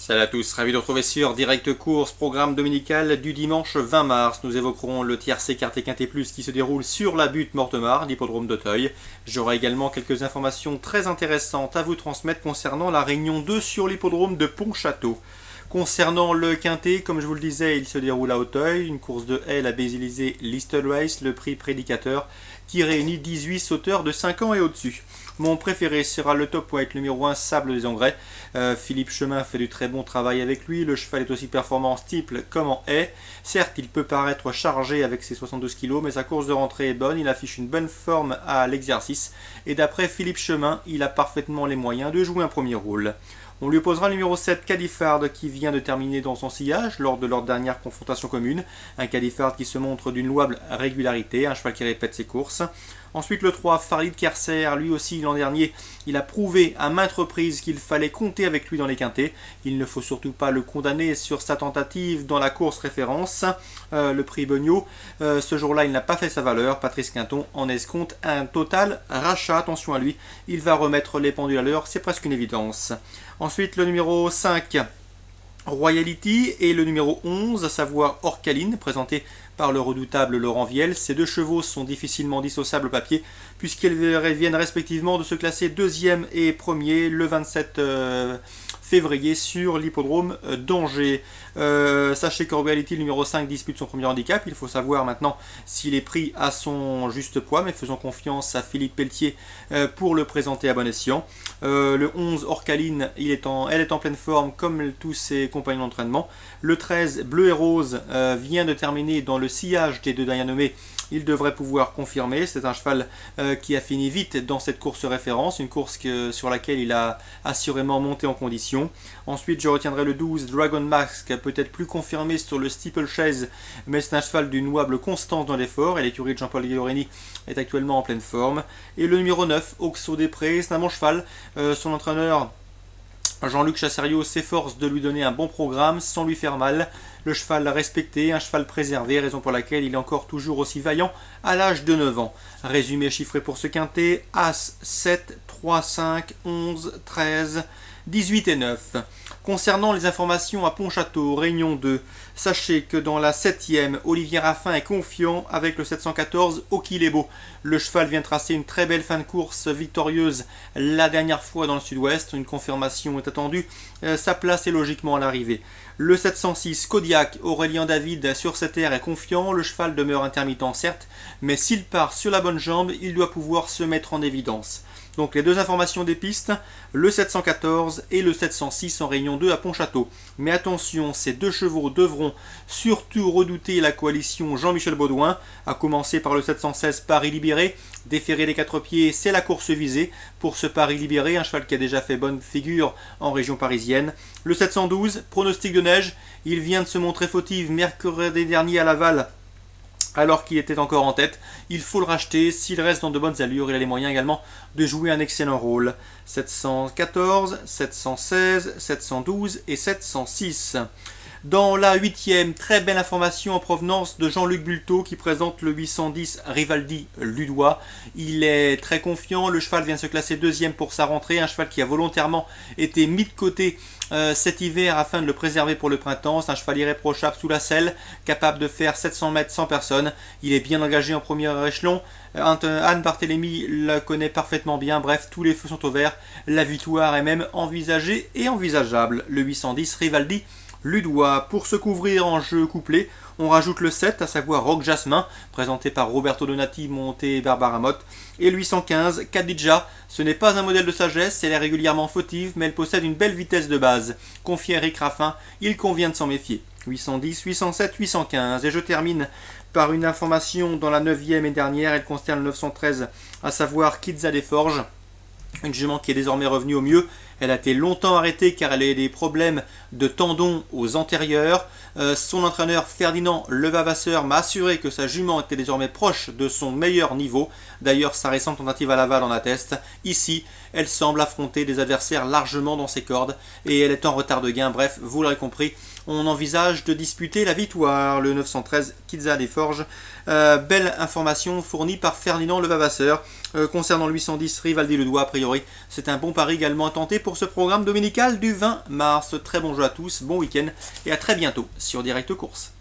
Salut à tous, ravi de retrouver sur Direct Course, programme dominical du dimanche 20 mars. Nous évoquerons le tiercé Quarté Quinté Plus qui se déroule sur la butte Mortemart, l'hippodrome d'Auteuil. J'aurai également quelques informations très intéressantes à vous transmettre concernant la Réunion 2 sur l'hippodrome de Pontchâteau. Concernant le Quintet, comme je vous le disais, il se déroule à Auteuil, une course de haie labellisée Listed Race, le prix prédicateur, qui réunit 18 sauteurs de 5 ans et au-dessus. Mon préféré sera le Top Weight numéro 1, Sable des Engrais. Philippe Chemin fait du très bon travail avec lui. Le cheval est aussi performant en steeple comme en haie. Certes, il peut paraître chargé avec ses 72 kg, mais sa course de rentrée est bonne. Il affiche une bonne forme à l'exercice. Et d'après Philippe Chemin, il a parfaitement les moyens de jouer un premier rôle. On lui opposera le numéro 7, Cadifard, qui vient de terminer dans son sillage lors de leur dernière confrontation commune. Un Cadifard qui se montre d'une louable régularité, un cheval qui répète ses courses. Ensuite le 3, Farid Kerser, lui aussi l'an dernier, il a prouvé à maintes reprises qu'il fallait compter avec lui dans les quintets. Il ne faut surtout pas le condamner sur sa tentative dans la course référence, le prix Beugnot. Ce jour-là, il n'a pas fait sa valeur. Patrice Quinton en escompte un total rachat, attention à lui. Il va remettre les pendules à l'heure, c'est presque une évidence. Ensuite le numéro 5, Royalty, et le numéro 11, à savoir Orcaline, présenté par le redoutable Laurent Viel. Ces deux chevaux sont difficilement dissociables au papier, puisqu'ils viennent respectivement de se classer deuxième et premier le 27 février sur l'hippodrome d'Angers. Sachez que Royalty, le numéro 5, dispute son premier handicap. Il faut savoir maintenant s'il est pris à son juste poids, mais faisons confiance à Philippe Pelletier pour le présenter à bon escient. Le 11, Orcaline, elle est en pleine forme comme tous ses compagnons d'entraînement. Le 13, Bleu et Rose, vient de terminer dans le sillage des deux derniers nommés. Il devrait pouvoir confirmer. C'est un cheval qui a fini vite dans cette course référence, une course sur laquelle il a assurément monté en condition. Ensuite, je retiendrai le 12, Dragon Mask, peut-être plus confirmé sur le steeplechase, mais c'est un cheval d'une louable constance dans l'effort, et l'écurie de Jean-Paul Guillorini est actuellement en pleine forme. Et le numéro 9, Oxo des Prés, c'est un bon cheval. Son entraîneur Jean-Luc Chasserio s'efforce de lui donner un bon programme sans lui faire mal. Le cheval respecté, un cheval préservé, raison pour laquelle il est encore toujours aussi vaillant à l'âge de 9 ans. Résumé chiffré pour ce quintet: As, 7, 3, 5, 11, 13, 18 et 9. Concernant les informations à Pontchâteau, Réunion 2, sachez que dans la 7e, Olivier Raffin est confiant avec le 714 Okilebo. Le cheval vient tracer une très belle fin de course victorieuse la dernière fois dans le sud-ouest. Une confirmation est attendue. Sa place est logiquement à l'arrivée. Le 706 Kodiak, Aurélien David sur cette aire est confiant. Le cheval demeure intermittent certes, mais s'il part sur la bonne jambe, il doit pouvoir se mettre en évidence. Donc les deux informations des pistes, le 714 et le 706 en Réunion 2 à Pontchâteau. Mais attention, ces deux chevaux devront surtout redouter la coalition Jean-Michel Baudouin, à commencer par le 716 Paris Libéré. Déférer les quatre pieds, c'est la course visée pour ce Paris Libéré, un cheval qui a déjà fait bonne figure en région parisienne. Le 712, Pronostic de neige, il vient de se montrer fautif mercredi dernier à Laval, alors qu'il était encore en tête. Il faut le racheter. S'il reste dans de bonnes allures, il a les moyens également de jouer un excellent rôle. 714, 716, 712 et 706. Dans la 8e, très belle information en provenance de Jean-Luc Bulto qui présente le 810 Rivaldi Ludois. Il est très confiant, le cheval vient de se classer deuxième pour sa rentrée, un cheval qui a volontairement été mis de côté cet hiver afin de le préserver pour le printemps. C'est un cheval irréprochable sous la selle, capable de faire 700 mètres sans personne. Il est bien engagé en premier échelon. Anne Barthélémy le connaît parfaitement bien. Bref, tous les feux sont au vert. La victoire est même envisagée et envisageable. Le 810 Rivaldi Ludois. Pour se couvrir en jeu couplé, on rajoute le 7, à savoir Rock Jasmin, présenté par Roberto Donati, monté Barbara Mott. Et le 815, Khadija. Ce n'est pas un modèle de sagesse, elle est régulièrement fautive, mais elle possède une belle vitesse de base. Confié à Eric Raffin, il convient de s'en méfier. 810, 807, 815. Et je termine par une information dans la 9e et dernière, elle concerne le 913, à savoir Kidza des Forges. Une jument qui est désormais revenue au mieux. Elle a été longtemps arrêtée car elle a eu des problèmes de tendons aux antérieurs. Son entraîneur Ferdinand Levavasseur m'a assuré que sa jument était désormais proche de son meilleur niveau. D'ailleurs, sa récente tentative à Laval en atteste. Ici, Elle semble affronter des adversaires largement dans ses cordes et elle est en retard de gain. Bref, vous l'aurez compris, on envisage de disputer la victoire. Le 913 Kizza des Forges. Belle information fournie par Ferdinand Levavasseur. Concernant le 810 Rivaldi Le Doigt, a priori, c'est un bon pari également à tenter pour ce programme dominical du 20 mars. Très bon jeu à tous, bon week-end et à très bientôt sur Direct Course.